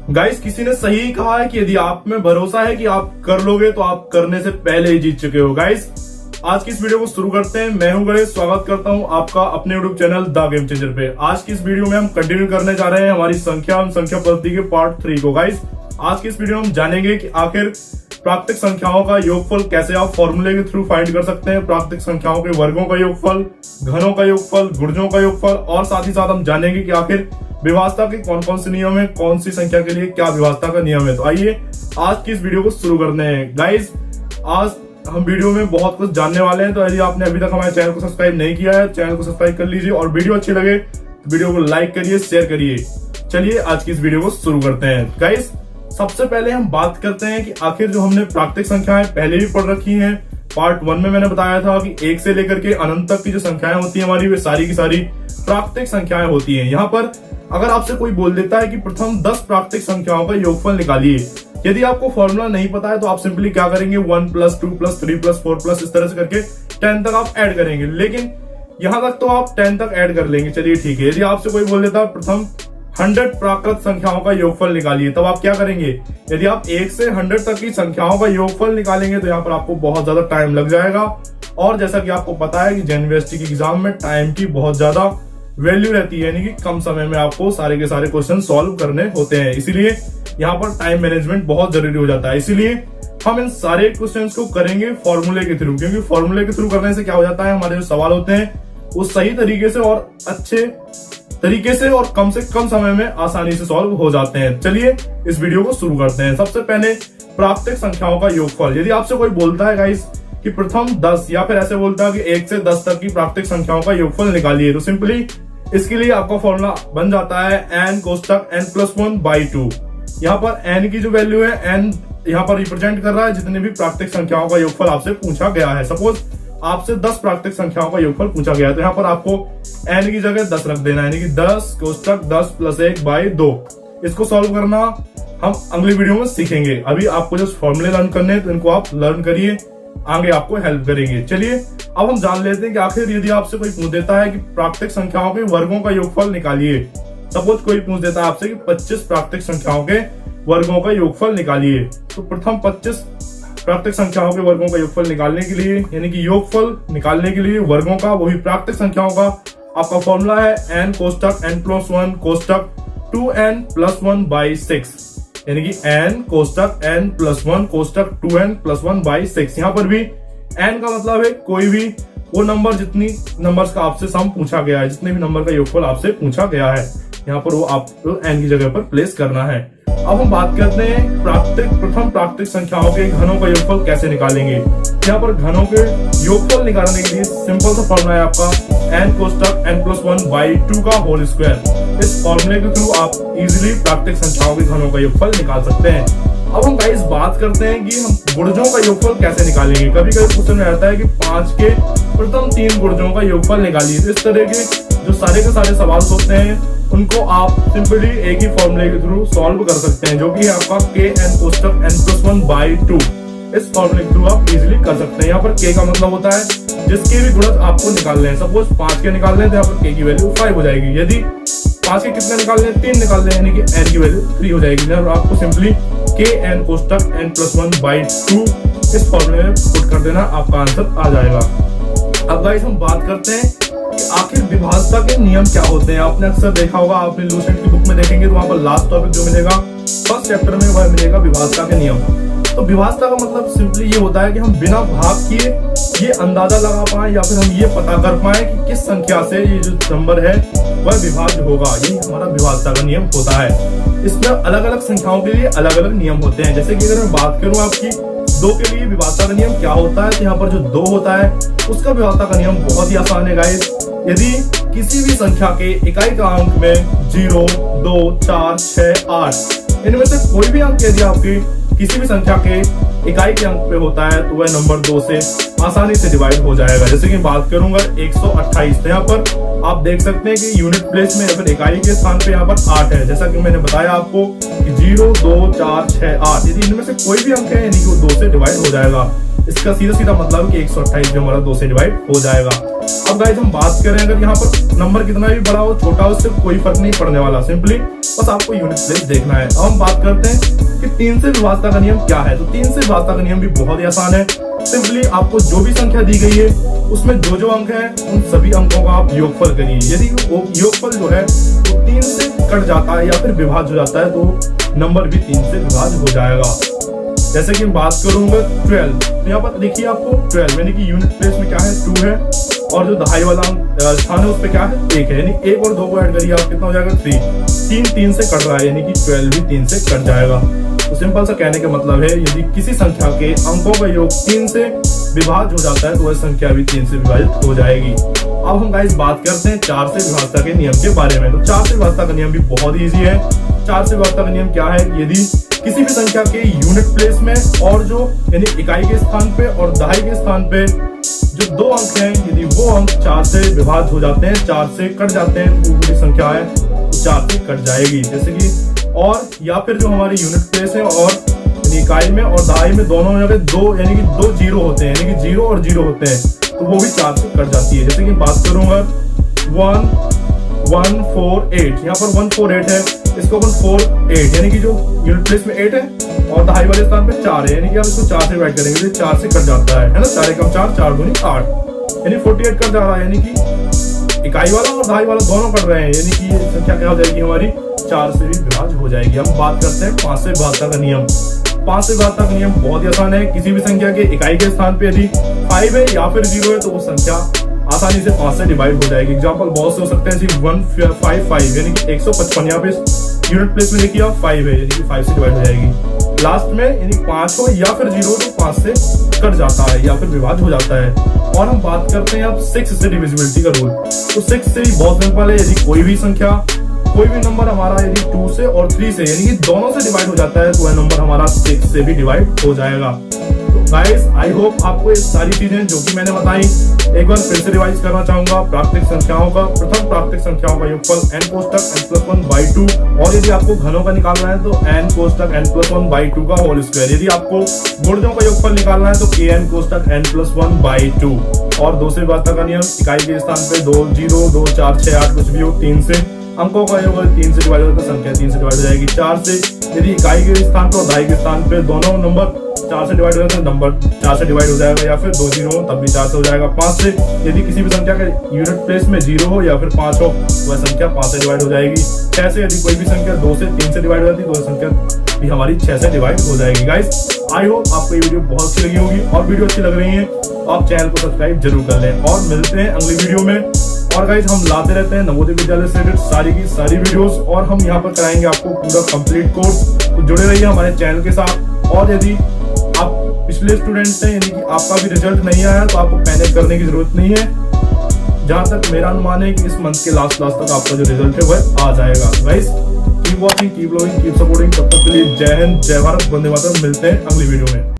Guys, किसी ने सही कहा है कि यदि आप में भरोसा है कि आप कर लोगे तो आप करने से पहले ही जीत चुके हो। गाइस, आज की इस वीडियो को शुरू करते हैं। मैं हूं गणेश, स्वागत करता हूं आपका अपने YouTube channel the game changer पे। आज की इस वीडियो में हम कंटिन्यू करने जा रहे हैं हमारी संख्या पद्धति के पार्ट 3 को। गाइस, आज की इस वीडियो में हम जानेंगे कि आखिर प्राकृतिक संख्याओं का योगफल कैसे आप फॉर्मूले के थ्रू फाइंड कर सकते हैं, प्राकृतिक संख्याओं के वर्गों का योगफल, घनों का योगफल, गुणजों का योगफल, और साथ ही साथ हम जानेंगे कि आखिर विभाजता के कौन कौन से नियम है, कौन सी संख्या के लिए क्या विभाजता का नियम है। तो आइए आज की इस वीडियो को शुरू करते हैं। गाइस, आज हम वीडियो में बहुत कुछ जानने वाले हैं, तो यदि आपने अभी तक हमारे चैनल को सब्सक्राइब नहीं किया है, चैनल को सब्सक्राइब कर लीजिए और वीडियो अच्छी लगे तो वीडियो को लाइक करिए, शेयर करिए। चलिए आज की इस वीडियो को शुरू करते हैं। गाइस, सबसे पहले हम बात करते हैं कि आखिर जो हमने प्राकृतिक संख्याएं पहले भी पढ़ रखी हैं, पार्ट 1 में मैंने बताया था कि 1 से लेकर के अनंत तक की जो संख्याएं होती है हमारी, वे सारी की सारी प्राकृतिक संख्याएं होती हैं। यहाँ पर अगर आपसे कोई बोल देता है कि प्रथम 10 प्राकृतिक संख्याओं का योगफल निकालिए, यदि आपको फॉर्मूला नहीं पता है तो आप सिंपली क्या करेंगे, 1 + 2 + 3 + 4 + इस तरह से करके 10 तक आप ऐड करेंगे। लेकिन यहां तक तो आप 10 तक ऐड कर लेंगे, चलिए ठीक है। यदि आपसे कोई बोल देता है प्रथम 100 प्राकृत संख्याओं का योगफल निकालिए, तब आप क्या करेंगे? यदि आप 1 से 100 तक की संख्याओं का योगफल निकालेंगे तो यहाँ पर आपको बहुत ज्यादा टाइम लग जाएगा, और जैसा कि आपको पता है कि यूनिवर्सिटी के एग्जाम में टाइम की बहुत ज्यादा वैल्यू रहती है, यानी कि कम समय में आपको सारे के सारे क्वेश्चन सॉल्व करने होते हैं। इसीलिए यहाँ पर टाइम मैनेजमेंट बहुत जरूरी हो जाता है। इसीलिए हम इन सारे क्वेश्चंस को करेंगे फॉर्मूले के थ्रू, क्योंकि फॉर्मूले के थ्रू करने से क्या हो जाता है, हमारे जो सवाल होते हैं वो सही तरीके से और अच्छे तरीके से और कम से कम समय में आसानी से सॉल्व हो जाते हैं। चलिए इस वीडियो को शुरू करते हैं। सबसे पहले प्राकृतिक संख्याओं का योगफल। यदि आपसे कोई बोलता है गाइस कि प्रथम 10 या फिर ऐसे बोलता है कि 1 से 10 तक की प्राकृतिक संख्याओं का योगफल निकालिए, तो सिंपली इसके लिए आपका फॉर्मूला बन जाता है n कोष्टक n+1/2। यहाँ पर n की जो वैल्यू है, n यहाँ पर रिप्रेजेंट कर रहा है जितने भी प्राकृतिक संख्याओं का योगफल आपसे पूछा गया है। सपोज आपसे 10 प्राकृतिक संख्याओं का योगफल पूछा गया है, तो यहाँ पर आपको n की जगह 10 रख देना है, यानी कि 10 कोष्टक 10 + 1/2। इसको सॉल्व करना हम अगली वीडियो में सीखेंगे। अभी आपको जो फॉर्मूले लर्न करने हैं तो इनको आप लर्न करिए, आगे आपको हेल्प करेंगे। चलिए अब हम जान लेते हैं कि आखिर यदि आपसे कोई पूछ देता है कि प्राकृतिक संख्याओं के वर्गों का योगफल निकालिए, सपोज कोई पूछ देता है आपसे कि 25 प्राकृतिक संख्याओं के वर्गों का योगफल निकालिए, तो प्रथम 25 प्राकृतिक संख्याओं के वर्गों का योगफल निकालने के लिए, यानी कि योगफल निकालने के लिए वर्गों का, वही प्राकृतिक संख्याओं का आपका फॉर्मूला है n कोष्टक n+1 कोष्टक 2n+1/6, यानी कि n कोष्टक n+1 कोष्टक 2n+1/6। यहाँ पर भी n का मतलब है कोई भी वो नंबर, जितनी नंबर्स का आपसे सम पूछा गया है, जितने भी नंबर का योगफल आपसे पूछा गया है, यहाँ पर वो आपको n की जगह पर प्लेस करना है। अब हम बात करते हैं प्रथम प्राकृतिक संख्याओं के घनों का योगफल कैसे निकालेंगे। यहाँ पर घनों के योगफल निकालने के लिए सिंपल सा फॉर्मूला है आपका n कोष्टक n+1/2 का होल स्क्वायर। इस फॉर्मूले के थ्रू आप इजीली प्राकृतिक संख्याओं के घनों का योगफल निकाल सकते हैं। अब हम गाइस बात करते हैं कि हम गुणजों का योगफल कैसे निकालेंगे। कभी कभी क्वेश्चन में आता है कि 5 के प्रथम 3 गुणजों का योगफल निकालिए। तो इस तरह के जो सारे के सारे सवाल होते हैं उनको आप सिंपली एक ही फॉर्मूले के थ्रू सॉल्व कर सकते हैं, जो कि है आपका kn कोष्टक n+1/2। इस फॉर्मूले के थ्रू आप इजीली कर सकते हैं। यहाँ पर k का मतलब होता है जिसके भी गुणज आपको निकालने हैं। सपोज 5 के निकालने हैं तो यहाँ पर k की वैल्यू 5 हो जाएगी। यदि 5 के कितने निकालने हैं, 3 निकालने हैं, यानी कि n की वैल्यू 3 हो जाएगी। और आपको सिंपली kn कोष्टक n+1/2 इस फॉर्मूले में पुट कर देना, आपका आंसर आ जाएगा। अब गाइस हम बात करते हैं कि आखिर विभाजता के नियम क्या होते हैं। आपने अक्सर देखा होगा, आपने लूसेंट की बुक में देखेंगे तो वहां पर लास्ट टॉपिक जो मिलेगा फर्स्ट चैप्टर में, वह मिलेगा विभाजता के नियम। तो विभाजता का मतलब सिंपली ये होता है कि हम बिना भाग किए ये अंदाजा लगा पाए या फिर हम ये पता कर पाए कि किस संख्या से ये जो नंबर है वह विभाज्य होगा। यही हमारा विभाजता का नियम होता है। इसमें अलग अलग संख्याओं के लिए अलग अलग नियम होते हैं। जैसे कि अगर मैं बात करूं आपकी 2 के लिए विभाजता का नियम क्या होता है, तो यहाँ पर जो 2 होता है उसका विभाजता का नियम बहुत ही आसान है गाइस। यदि किसी भी संख्या के इकाई का अंक में 0, 2, 4, 6, 8 इनमें से कोई भी अंक यदि आपकी किसी भी संख्या के इकाई के अंक पे होता है तो वह नंबर 2 से आसानी से डिवाइड हो जाएगा। जैसे कि बात करूंगा 128, तो यहाँ पर आप देख सकते हैं कि यूनिट प्लेस में या फिर इकाई के स्थान पे यहाँ पर 8 है। जैसा कि मैंने बताया आपको कि 0, 2, 4, 6, 8 यदि इनमें से कोई भी अंक है यानी कि वो 2 से डिवाइड हो जाएगा। इसका सीधा सीधा मतलब कि 128 भी हमारा 2 से डिवाइड हो जाएगा। अब गाइस हम बात करें अगर यहाँ पर नंबर कितना भी बड़ा हो छोटा हो उससे कोई फर्क नहीं पड़ने वाला, सिंपली बस आपको यूनिट प्लेस देखना है। अब हम बात करते हैं कि 3 से विभाज्यता का नियम क्या है। तो 3 से विभाज्यता का नियम भी बहुत ही आसान है। सिंपली आपको जो भी संख्या दी गई है उसमें जो जो अंक है उन सभी अंकों का आप योगफल करिए। यदि वो योगफल जो है वो 3 से कट जाता है या फिर विभाज्य हो जाता है तो नंबर भी 3 से विभाज्य हो जाएगा। जैसे कि मैं बात करूंगा 12, तो यहाँ पर देखिए आपको 12 यानी कि यूनिट प्लेस में क्या है 2 है और जो दहाई वाला स्थान है उस पर क्या है 1 है, यानी 1 और 2 को ऐड करिए आप कितना हो जाएगा 3। 3 से कट रहा है यानी कि 12 भी 3 से कट जाएगा। तो सिंपल सा कहने का मतलब है यदि किसी संख्या के अंकों का योग 3 से विभाज्य हो जाता है तो वह संख्या भी 3 से विभाजित हो जाएगी। अब हम गाइस बात करते हैं 4 से विभाज्यता के नियम के बारे में। तो 4 से विभाज्यता का नियम भी बहुत इजी है। 4 से विभाज्यता का नियम क्या है, यदि किसी भी संख्या के यूनिट प्लेस में और जो यानी इकाई के स्थान पे और दहाई के स्थान पे जो 2 अंक हैं यदि वो अंक 4 से विभाज्य हो जाते हैं, 4 से कट जाते हैं तो पूरी संख्या है 4 से कट जाएगी। जैसे कि और या फिर जो हमारी यूनिट प्लेस है और इकाई में और दहाई में दोनों जगह 2 यानी कि 2 जीरो होते हैं, यानी कि 0 और 0 होते हैं तो वो भी 4 से कट जाती है। जैसे कि बात करूंगा 148, यहाँ पर 148 है, इसको 148 यानी कि जो यूनिट प्लेस में 8 है और दहाई वाले स्थान पे 4 है, यानी कि हम इसको 4 से डिवाइड करेंगे तो 4 से कट जाता है ना। 4 एकम 4, 4 दूनी 8, यानी 48 कट जा रहा है, यानी कि इकाई वाला और दहाई वाला दोनों कट रहे हैं, यानी कि ये संख्या क्या हो जाएगी हमारी 4 से भी विभाज्य हो जाएगी। हम बात करते हैं 5 से विभाज्यता का नियम। 5 से विभाज्यता का नियम बहुत ही आसान है। किसी भी संख्या के इकाई के स्थान पे यदि 5 है या फिर 0 है तो वो संख्या आसानी से 5 से डिवाइड हो जाएगी। एग्जांपल बहुत से हो सकते हैं, 155 यानी कि 155, यहाँ पे यूनिट प्लेस में देखिए आप 5 है यानी कि 5 से डिवाइड हो जाएगी। लास्ट में यानी 5 हो या फिर 0 तो 5 से कट जाता है या फिर विभाज्य हो जाता है। और हम बात करते हैं अब 6 से डिविजिबिलिटी का रूल। तो 6 से भी बहुत सिंपल है, यदि कोई भी संख्या कोई भी नंबर हमारा यदि 2 से और 3 से यानी कि दोनों से डिवाइड हो जाता है तो वह नंबर हमारा 6 से भी डिवाइड हो जाएगा। तो गाइस आई होप आपको ये सारी चीजें जो कि मैंने बताई एक बार फिर से रिवाइज करना चाहूंगा। प्राकृतिक संख्याओं का प्रथम प्राकृतिक संख्याओं का योगफल n कोष्ठक n+1/2 और यदि आपको घनों का निकालना है तो n कोष्ठक n+1/2 का होल स्क्वायर। यदि आपको गुणजों का योगफल निकालना है तो kn कोष्ठक n+1/2। और 2 से विभाज्यता का नियम, इकाई के स्थान पे 2 0 2 4 6 8 कुछ भी हो 3 से अंकों का योग 3 से डिवाइड होता है, संख्या 3 से डिवाइड हो जाएगी। 4 से यदि इकाई के स्थान पर और दहाई के स्थान पे दोनों नंबर 4 से डिवाइड हो जाता है, नंबर 4 से डिवाइड हो जाएगा या फिर 2 0 हो तब भी 4 से हो जाएगा। 5 से यदि किसी भी संख्या के यूनिट प्लेस में 0 हो या फिर 5 हो वह संख्या 5 से डिवाइड हो जाएगी। 6 से यदि कोई भी संख्या 2 से 3 से डिवाइड हो जाती है तो वह संख्या भी हमारी 6 से डिवाइड हो जाएगी। गाइस आई होप आपको ये वीडियो बहुत अच्छी लगी होगी और वीडियो अच्छी लग रही है तो आप चैनल को सब्सक्राइब जरूर कर लें और मिलते हैं अगली वीडियो में। और गाइस हम लाते रहते हैं नवोदय विद्यालय से रिलेटेड सारी की सारी वीडियोस और हम यहाँ पर कराएंगे आपको पूरा कंप्लीट कोर्स। तो जुड़े रहिए हमारे चैनल के साथ। और यदि आप पिछले स्टूडेंट्स हैं यानी कि आपका भी रिजल्ट नहीं आया तो आपको पैनिक करने की जरूरत नहीं है। जहां तक मेरा अनुमान है कि इस मंथ के लास्ट तक आपका जो रिजल्ट है वह आ जाएगा। Guys keep watching, keep loving, keep supporting. तब तक के लिए जय हिंद, जय भारत, वंदे मातरम। मिलते हैं अगली वीडियो में।